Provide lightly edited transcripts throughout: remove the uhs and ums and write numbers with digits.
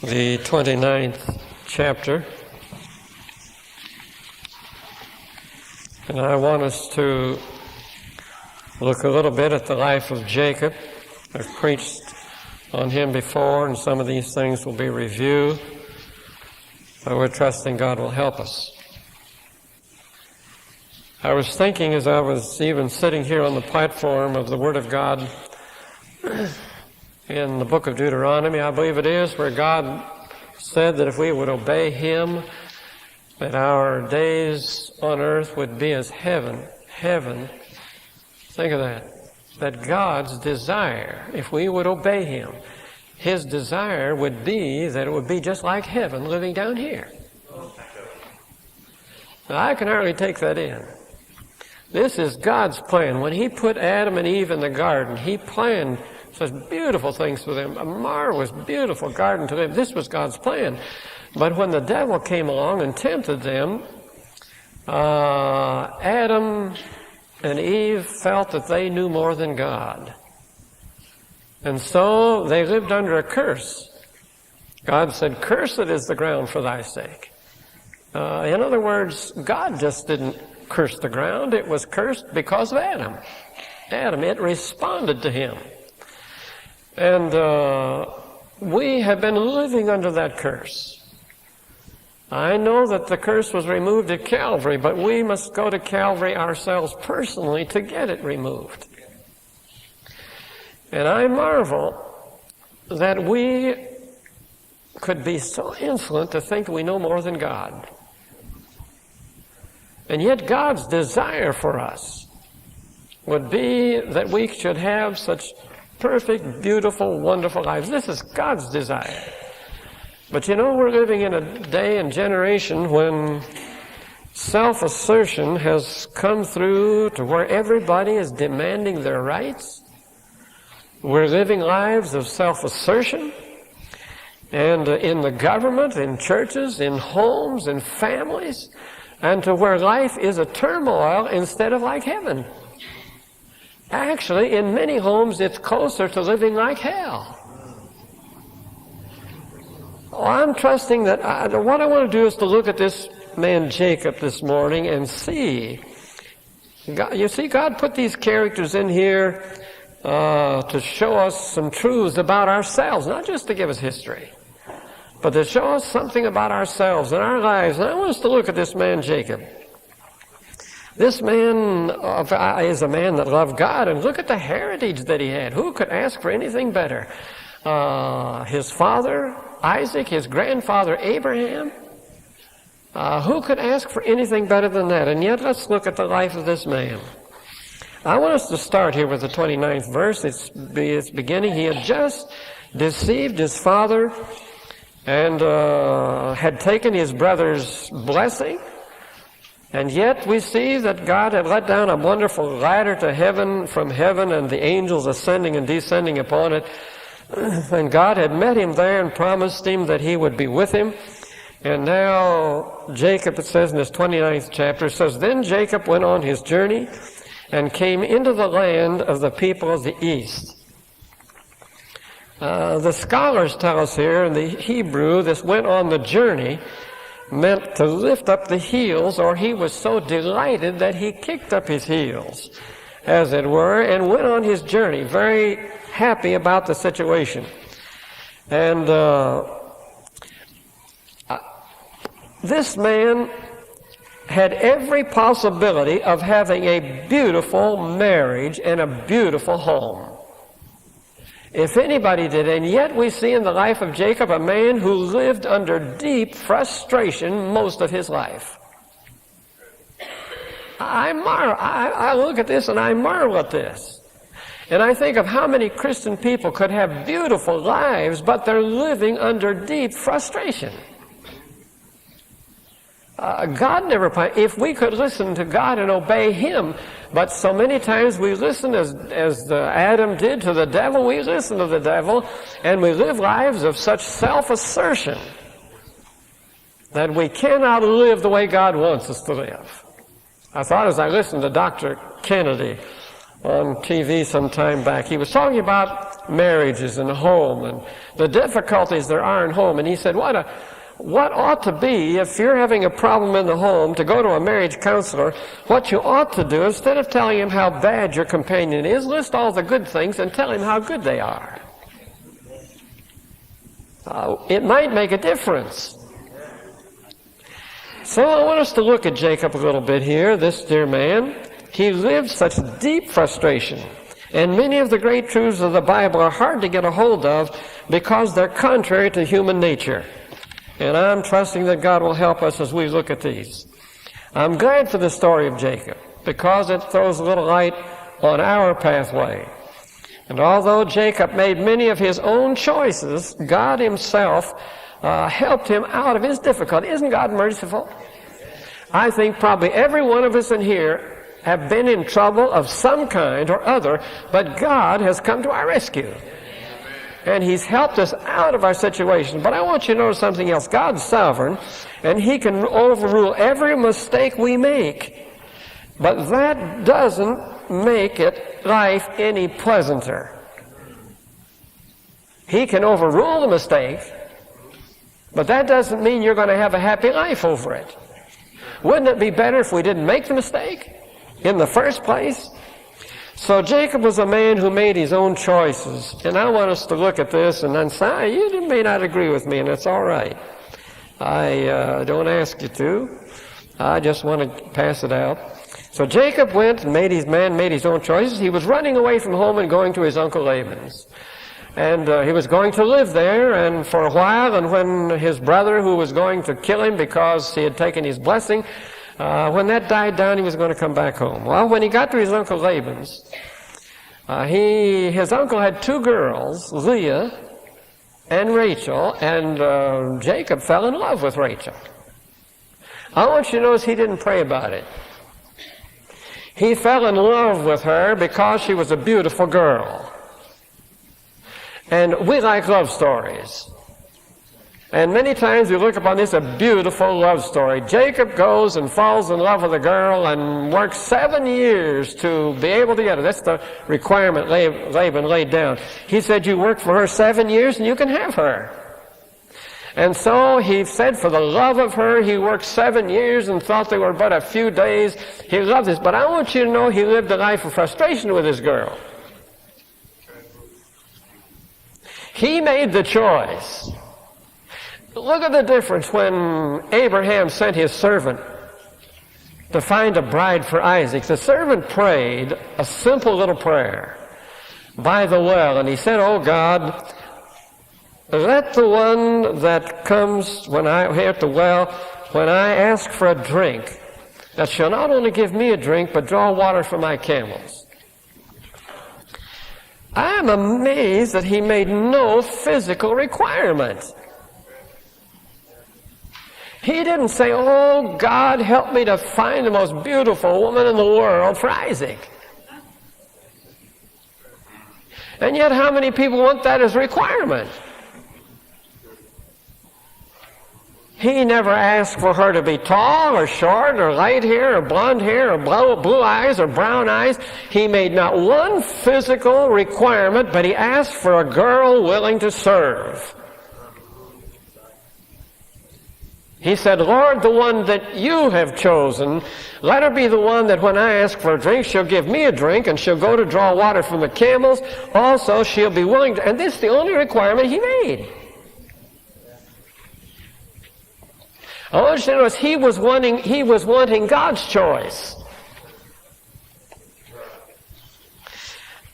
the 29th chapter. And I want us to look a little bit at the life of Jacob. I've preached on him before, and some of these things will be reviewed. But we're trusting God will help us. I was thinking as I was even sitting here on the platform of the Word of God in the book of Deuteronomy, I believe it is, where God said that if we would obey Him, that our days on earth would be as heaven. Heaven, think of that. That God's desire, if we would obey Him, His desire would be that it would be just like heaven living down here. Now, I can hardly take that in. This is God's plan. When He put Adam and Eve in the garden, He planned such beautiful things for them, a marvelous, beautiful garden to them. This was God's plan. But when the devil came along and tempted them, Adam and Eve felt that they knew more than God. And so they lived under a curse. God said, "Cursed is the ground for thy sake." In other words, God just didn't curse the ground. It was cursed because of Adam. It responded to him. And we have been living under that curse. I know that the curse was removed at Calvary, but we must go to Calvary ourselves personally to get it removed. And I marvel that we could be so insolent to think we know more than God. And yet God's desire for us would be that we should have such perfect, beautiful, wonderful lives. This is God's desire. But you know, we're living in a day and generation when self-assertion has come through to where everybody is demanding their rights. We're living lives of self-assertion. And in the government, in churches, in homes, in families, and to where life is a turmoil instead of like heaven. Actually, in many homes, it's closer to living like hell. I'm trusting that what I want to do is to look at this man Jacob this morning and see. You see, God put these characters in here to show us some truths about ourselves, not just to give us history, but to show us something about ourselves and our lives. And I want us to look at this man Jacob. This man is a man that loved God, and look at the heritage that he had. Who could ask for anything better? His father, Isaac, his grandfather, Abraham. Who could ask for anything better than that? And yet, let's look at the life of this man. I want us to start here with the 29th verse. It's beginning. He had just deceived his father and had taken his brother's blessing. And yet we see that God had let down a wonderful ladder to heaven from heaven, and the angels ascending and descending upon it. And God had met him there and promised him that he would be with him. And now Jacob, it says in this 29th chapter, says, "Then Jacob went on his journey and came into the land of the people of the east." The scholars tell us here in the Hebrew, this "went on the journey" meant to lift up the heels, or he was so delighted that he kicked up his heels, as it were, and went on his journey, very happy about the situation. And this man had every possibility of having a beautiful marriage and a beautiful home, if anybody did. And yet we see in the life of Jacob a man who lived under deep frustration most of his life. I look at this and I marvel at this. And I think of how many Christian people could have beautiful lives, but they're living under deep frustration. God never planned. If we could listen to God and obey Him, but so many times we listen as Adam did to the devil. We listen to the devil, and we live lives of such self-assertion that we cannot live the way God wants us to live. I thought as I listened to Dr. Kennedy on TV some time back. He was talking about marriages and home and the difficulties there are in home. And he said, what ought to be, if you're having a problem in the home, to go to a marriage counselor, what you ought to do, instead of telling him how bad your companion is, list all the good things and tell him how good they are. It might make a difference. So I want us to look at Jacob a little bit here, this dear man. He lived such deep frustration. And many of the great truths of the Bible are hard to get a hold of because they're contrary to human nature. And I'm trusting that God will help us as we look at these. I'm glad for the story of Jacob because it throws a little light on our pathway. And although Jacob made many of his own choices, God himself helped him out of his difficulty. Isn't God merciful? I think probably every one of us in here have been in trouble of some kind or other, but God has come to our rescue. And He's helped us out of our situation. But I want you to notice something else. God's sovereign, and He can overrule every mistake we make. But that doesn't make life any pleasanter. He can overrule the mistake, but that doesn't mean you're going to have a happy life over it. Wouldn't it be better if we didn't make the mistake in the first place? So Jacob was a man who made his own choices. And I want us to look at this and then say, you may not agree with me, and it's all right. I don't ask you to. I just want to pass it out. So Jacob went and made his own choices. He was running away from home and going to his uncle Laban's. And he was going to live there, and for a while, and when his brother, who was going to kill him because he had taken his blessing, when that died down, he was going to come back home. Well, when he got to his uncle Laban's, his uncle had two girls, Leah and Rachel, and Jacob fell in love with Rachel. I want you to notice he didn't pray about it. He fell in love with her because she was a beautiful girl. And we like love stories. And many times we look upon this, a beautiful love story. Jacob goes and falls in love with a girl and works 7 years to be able to get her. That's the requirement Laban laid down. He said, you work for her 7 years and you can have her. And so he said for the love of her, he worked 7 years and thought they were but a few days. He loved this. But I want you to know he lived a life of frustration with this girl. He made the choice. Look at the difference when Abraham sent his servant to find a bride for Isaac. The servant prayed a simple little prayer by the well, and he said, oh God, let the one that comes here at the well, when I ask for a drink, that shall not only give me a drink, but draw water for my camels. I'm amazed that he made no physical requirement. He didn't say, oh, God, help me to find the most beautiful woman in the world for Isaac. And yet, how many people want that as a requirement? He never asked for her to be tall or short or light hair or blonde hair or blue eyes or brown eyes. He made not one physical requirement, but he asked for a girl willing to serve. He said, Lord, the one that you have chosen, let her be the one that when I ask for a drink, she'll give me a drink, and she'll go to draw water from the camels. Also, she'll be willing to, and this is the only requirement he made. I want you to notice he was wanting God's choice.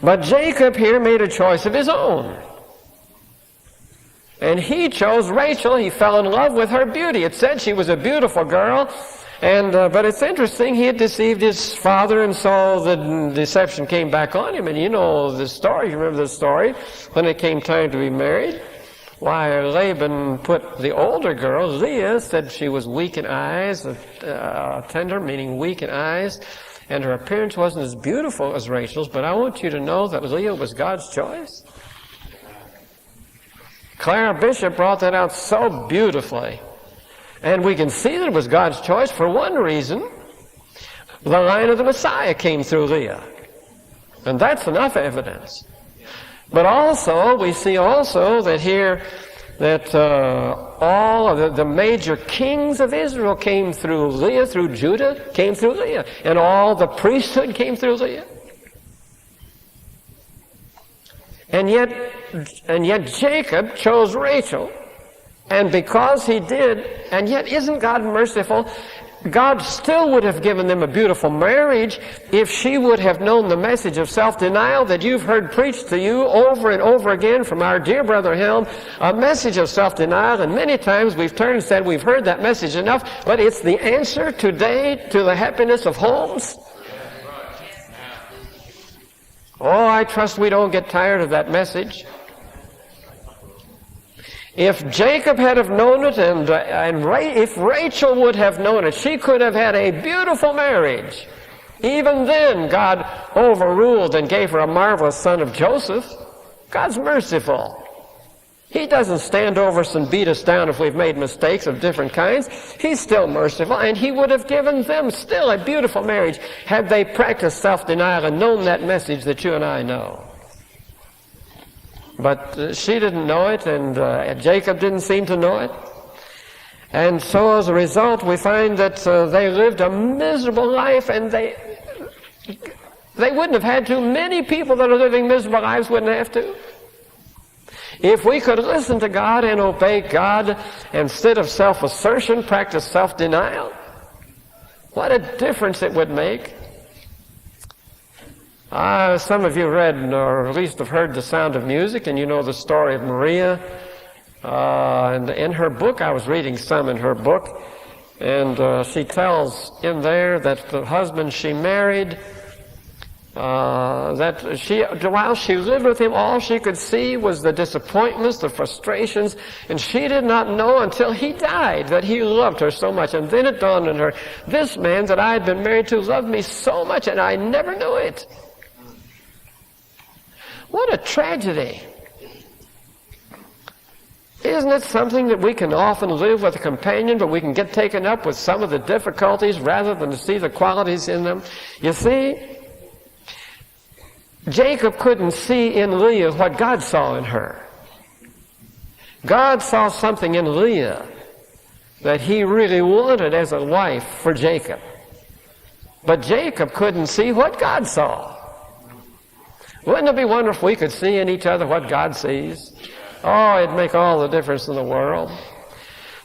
But Jacob here made a choice of his own. And he chose Rachel. He fell in love with her beauty. It said she was a beautiful girl. But it's interesting, he had deceived his father, and so the deception came back on him. And you know the story, you remember the story, when it came time to be married. Why, Laban put the older girl, Leah, said she was weak in eyes, tender, meaning weak in eyes, and her appearance wasn't as beautiful as Rachel's, but I want you to know that Leah was God's choice. Clara Bishop brought that out so beautifully. And we can see that it was God's choice for one reason. The line of the Messiah came through Leah. And that's enough evidence. But also, we see also that here, that all of the major kings of Israel came through Leah, through Judah, came through Leah. And all the priesthood came through Leah. And yet Jacob chose Rachel. And because he did, and yet isn't God merciful? God still would have given them a beautiful marriage if she would have known the message of self-denial that you've heard preached to you over and over again from our dear brother Helm, a message of self-denial. And many times we've turned and said we've heard that message enough, but it's the answer today to the happiness of homes. Oh, I trust we don't get tired of that message. If Jacob had have known it, and if Rachel would have known it, she could have had a beautiful marriage. Even then, God overruled and gave her a marvelous son of Joseph. God's merciful. He doesn't stand over us and beat us down if we've made mistakes of different kinds. He's still merciful, and he would have given them still a beautiful marriage had they practiced self-denial and known that message that you and I know. But she didn't know it, and Jacob didn't seem to know it. And so as a result, we find that they lived a miserable life, and they wouldn't have had to. Many people that are living miserable lives wouldn't have to. If we could listen to God and obey God, instead of self-assertion, practice self-denial, what a difference it would make. Some of you read, or at least have heard, The Sound of Music, and you know the story of Maria. And in her book, I was reading some in her book, and she tells in there that the husband she married, while she lived with him, all she could see was the disappointments, the frustrations, and she did not know until he died that he loved her so much. And then it dawned on her, this man that I had been married to loved me so much, and I never knew it. What a tragedy. Isn't it something that we can often live with a companion, but we can get taken up with some of the difficulties rather than to see the qualities in them? You see, Jacob couldn't see in Leah what God saw in her. God saw something in Leah that he really wanted as a wife for Jacob. But Jacob couldn't see what God saw. Wouldn't it be wonderful if we could see in each other what God sees? Oh, it'd make all the difference in the world.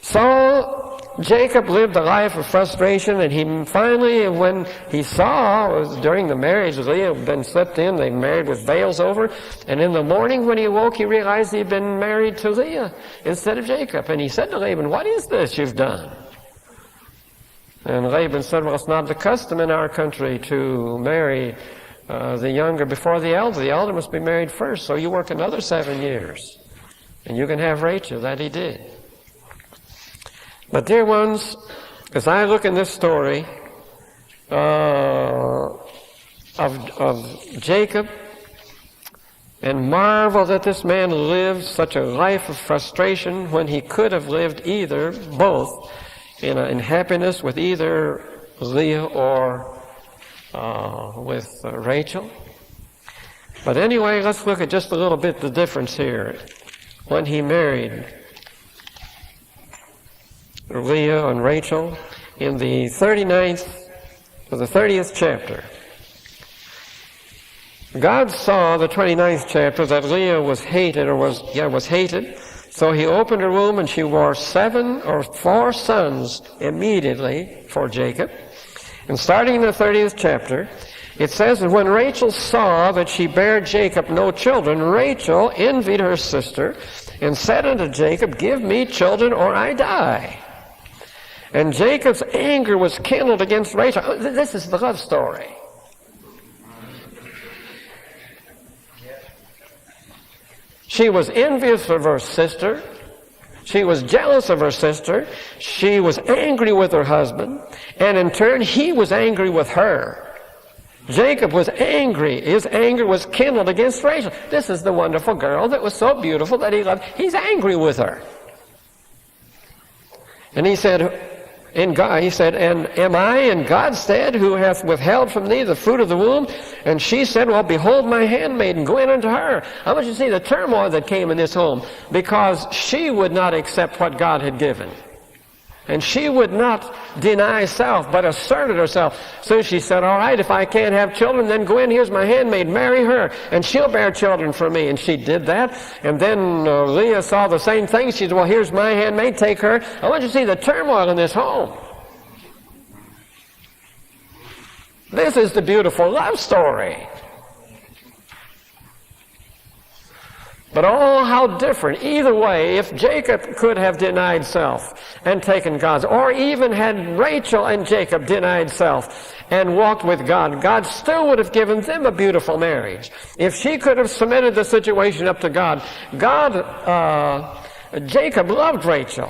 So Jacob lived a life of frustration, and he finally, when he saw, it was during the marriage, Leah had been slipped in, they married with veils over, and in the morning when he awoke, he realized he had been married to Leah instead of Jacob. And he said to Laban, what is this you've done? And Laban said, well, it's not the custom in our country to marry the younger before the elder. The elder must be married first, so you work another 7 years, and you can have Rachel. That he did. But dear ones, as I look in this story of Jacob and marvel that this man lived such a life of frustration when he could have lived either, both, in happiness with either Leah or with Rachel. But anyway, let's look at just a little bit the difference here. When he married Leah and Rachel in the 39th or the 30th chapter, God saw the 29th chapter that Leah was hated, was hated. So he opened her womb, and she bore 4 sons immediately for Jacob. And starting in the 30th chapter, it says that when Rachel saw that she bare Jacob no children, Rachel envied her sister and said unto Jacob, give me children or I die. And Jacob's anger was kindled against Rachel. This is the love story. She was envious of her sister. She was jealous of her sister. She was angry with her husband. And in turn, he was angry with her. Jacob was angry. His anger was kindled against Rachel. This is the wonderful girl that was so beautiful that he loved. He's angry with her. And he said, in God, he said, and am I in God's stead, who hath withheld from thee the fruit of the womb? And she said, well, behold my handmaiden, go in unto her. I want you to see the turmoil that came in this home, because she would not accept what God had given. And she would not deny self, but asserted herself. So she said, all right, if I can't have children, then go in, here's my handmaid, marry her, and she'll bear children for me. And she did that. And then Leah saw the same thing. She said, well, here's my handmaid, take her. I want you to see the turmoil in this home. This is the beautiful love story. But oh, how different. Either way, if Jacob could have denied self and taken God's, or even had Rachel and Jacob denied self and walked with God, God still would have given them a beautiful marriage. If she could have submitted the situation up to God, Jacob loved Rachel.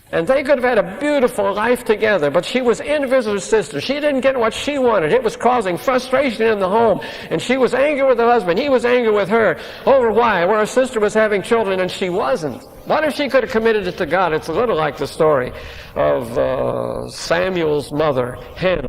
And they could have had a beautiful life together, but she was envious of her sister. She didn't get what she wanted. It was causing frustration in the home. And she was angry with her husband. He was angry with her. Over why? Where her sister was having children and she wasn't. What if she could have committed it to God? It's a little like the story of Samuel's mother, Hannah.